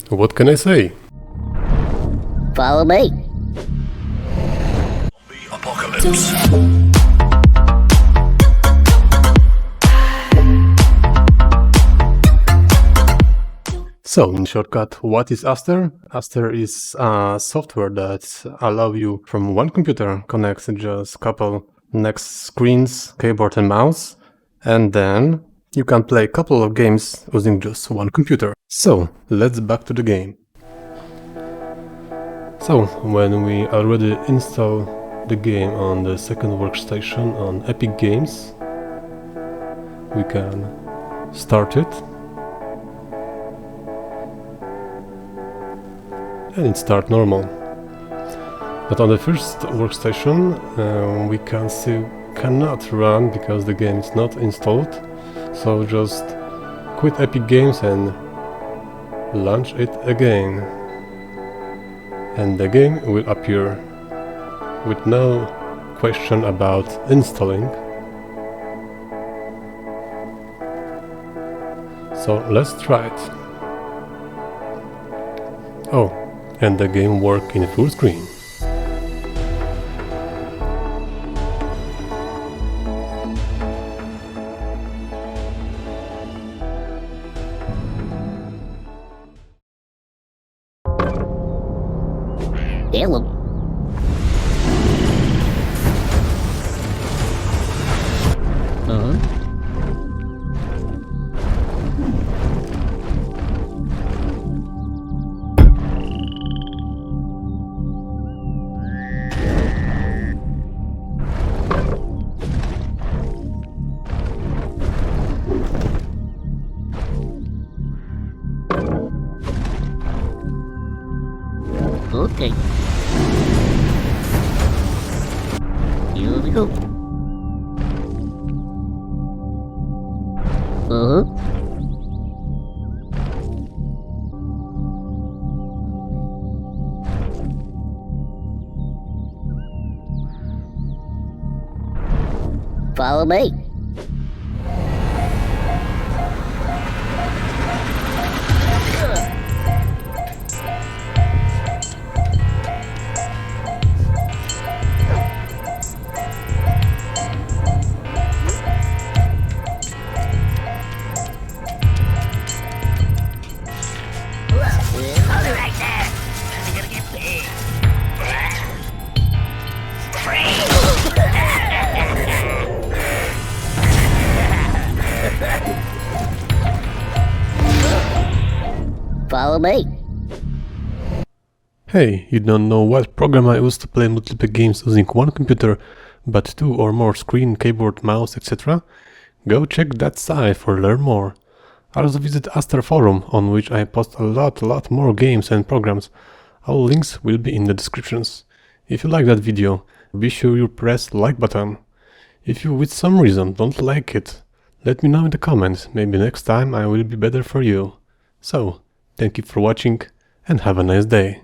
What can I say? Follow me. The apocalypse. So, in shortcut, what is Aster? Aster is a software that allows you from one computer connect just couple next screens, keyboard and mouse, and then you can play a couple of games using just one computer. So, let's back to the game. So, when we already install the game on the second workstation on Epic Games, we can start it. And it starts normal. But on the first workstation we can see cannot run because the game is not installed. So just quit Epic Games and launch it again. And the game will appear with no question about installing. So let's try it. Oh, and the game works in full screen. Hello. Okay. Here we go. Follow me. Follow me. Hey, you don't know what program I use to play multiple games using one computer but two or more screen, keyboard, mouse, etc.? Go check that site for learn more. Also visit Aster forum on which I post a lot more games and programs. All links will be in the descriptions. If you like that video, be sure you press like button. If you with some reason don't like it, let me know in the comments, maybe next time I will be better for you. So, thank you for watching and have a nice day.